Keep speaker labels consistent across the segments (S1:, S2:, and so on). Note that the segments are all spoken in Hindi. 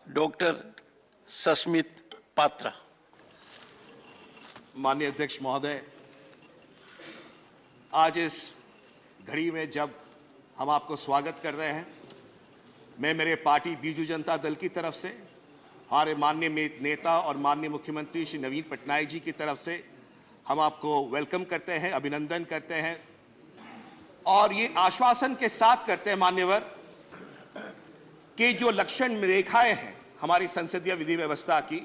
S1: डॉक्टर सस्मित पात्रा।
S2: माननीय अध्यक्ष महोदय, आज इस घड़ी में जब हम आपको स्वागत कर रहे हैं, मैं मेरे पार्टी बीजू जनता दल की तरफ से, हमारे माननीय नेता और माननीय मुख्यमंत्री श्री नवीन पटनायक जी की तरफ से हम आपको वेलकम करते हैं, अभिनंदन करते हैं और ये आश्वासन के साथ करते हैं मान्यवर कि जो लक्ष्मण रेखाएं हैं हमारी संसदीय विधि व्यवस्था की,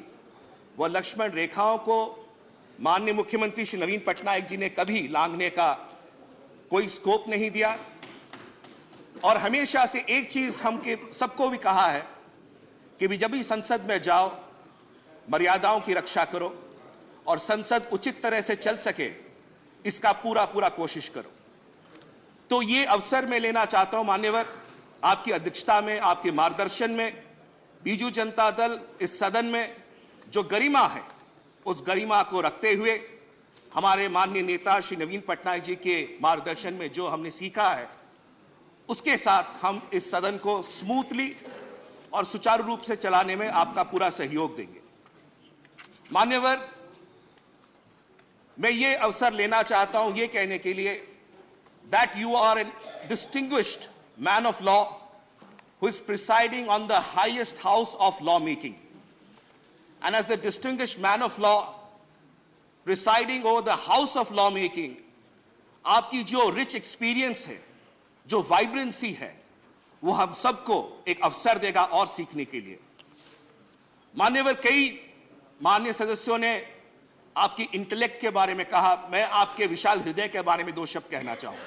S2: वह लक्ष्मण रेखाओं को माननीय मुख्यमंत्री श्री नवीन पटनायक जी ने कभी लांघने का कोई स्कोप नहीं दिया और हमेशा से एक चीज हम सबको भी कहा है कि जब भी संसद में जाओ, मर्यादाओं की रक्षा करो और संसद उचित तरह से चल सके, इसका पूरा कोशिश करो। तो ये अवसर मैं लेना चाहता हूं मान्यवर, आपकी अध्यक्षता में, आपके मार्गदर्शन में बीजू जनता दल इस सदन में जो गरिमा है, उस गरिमा को रखते हुए हमारे माननीय नेता श्री नवीन पटनायक जी के मार्गदर्शन में जो हमने सीखा है, उसके साथ हम इस सदन को स्मूथली और सुचारू रूप से चलाने में आपका पूरा सहयोग देंगे। मान्यवर, मैं ये अवसर लेना चाहता हूं ये कहने के लिए that you are a distinguished man of law who is presiding on the highest house of lawmaking. And as the distinguished man of law presiding over the house of lawmaking, आपकी जो rich experience है, जो vibrancy है, वो हम सबको एक अवसर देगा और सीखने के लिए। मान्यवर, कई माननीय सदस्यों ने आपकी इंटेलेक्ट के बारे में कहा, मैं आपके विशाल हृदय के बारे में दो शब्द कहना चाहूंगा।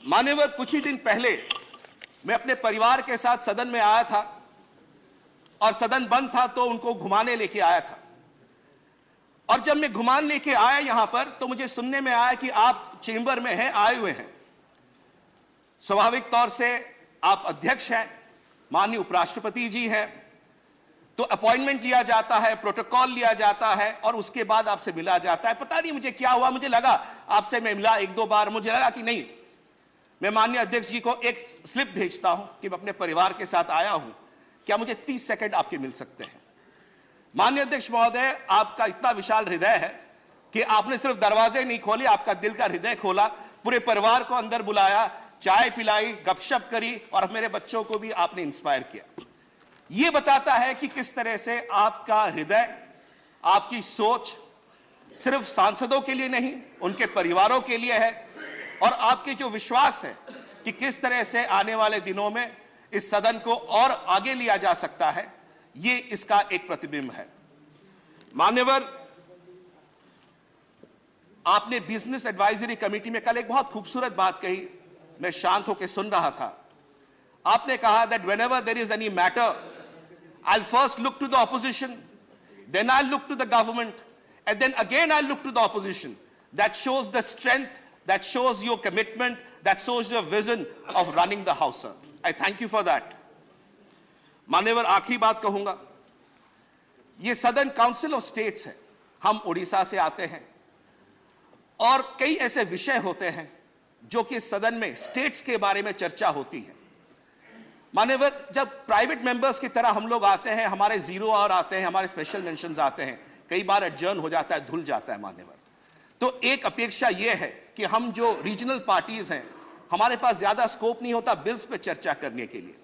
S2: मान्यवर, कुछ ही दिन पहले मैं अपने परिवार के साथ सदन में आया था और सदन बंद था तो उनको घुमाने लेके आया था और जब मैं घुमान लेके आया यहां पर तो मुझे सुनने में आया कि आप चेंबर में हैं, आए हुए हैं। स्वाभाविक तौर से आप अध्यक्ष हैं, माननीय उपराष्ट्रपति जी हैं, तो अपॉइंटमेंट लिया जाता है, प्रोटोकॉल लिया जाता है और उसके बाद आपसे मिला जाता है। पता नहीं मुझे क्या हुआ, मुझे लगा आपसे मैं मिला एक दो बार, मुझे लगा कि नहीं, मैं माननीय अध्यक्ष जी को एक स्लिप भेजता हूं कि मैं अपने परिवार के साथ आया हूं, क्या मुझे 30 सेकंड आपके मिल सकते हैं। माननीय अध्यक्ष महोदय, आपका इतना विशाल हृदय है कि आपने सिर्फ दरवाजे नहीं खोले, आपका दिल का हृदय खोला, पूरे परिवार को अंदर बुलाया, चाय पिलाई, गपशप करी और मेरे बच्चों को भी आपने इंस्पायर किया। यह बताता है कि किस तरह से आपका हृदय, आपकी सोच सिर्फ सांसदों के लिए नहीं, उनके परिवारों के लिए है और आपके जो विश्वास है कि किस तरह से आने वाले दिनों में इस सदन को और आगे लिया जा सकता है, ये इसका एक प्रतिबिंब है। मान्यवर, आपने बिजनेस एडवाइजरी कमेटी में कल एक बहुत खूबसूरत बात कही, मैं शांत होकर सुन रहा था। आपने कहा that whenever there is any matter, I'll first look to the opposition, then I'll look to the government, and then again I'll look to the opposition. That shows the strength, that shows your commitment, that shows your vision of running the house, sir. I thank you for that. मान्यवर, आखिरी बात कहूंगा, ये सदन काउंसिल ऑफ स्टेट्स है, हम उड़ीसा से आते हैं और कई ऐसे विषय होते हैं जो कि सदन में स्टेट्स के बारे में चर्चा होती है। मान्यवर, जब प्राइवेट मेंबर्स की तरह हम लोग आते हैं, हमारे जीरो आवर आते हैं, हमारे स्पेशल मेंशंस आते हैं, कई बार एडजर्न हो जाता है, धुल जाता है मान्यवर। तो एक अपेक्षा यह है कि हम जो रीजनल पार्टीज हैं, हमारे पास ज्यादा स्कोप नहीं होता बिल्स पे चर्चा करने के लिए,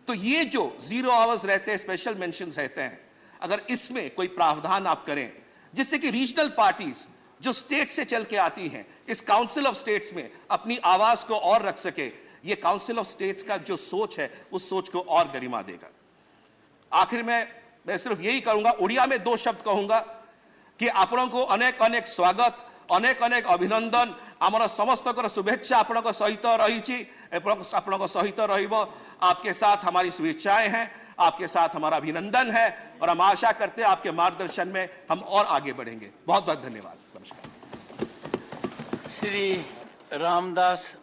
S2: तो ये जो जीरो आवर्स रहते हैं, स्पेशल मेंशंस रहते हैं, अगर इसमें कोई प्रावधान आप करें जिससे कि रीजनल पार्टीज जो स्टेट से चल के आती हैं, इस काउंसिल ऑफ स्टेट्स में अपनी आवाज को और रख सके, ये काउंसिल ऑफ स्टेट्स का जो सोच है, उस सोच को और गरिमा देगा। आखिर में मैं सिर्फ यही कहूंगा, उड़िया में दो शब्द कहूंगा कि आपनों को अनेक अनेक स्वागत, अनेक अनेक अभिनंदन, आमर समस्त शुभेच्छा आपनों सहित रही, आपनों सहित रहिबो, आपके साथ हमारी शुभेच्छाएं हैं, आपके साथ हमारा अभिनंदन है और हम आशा करते हैं आपके मार्गदर्शन में हम और आगे बढ़ेंगे। बहुत बहुत धन्यवाद। नमस्कार।
S1: श्री रामदास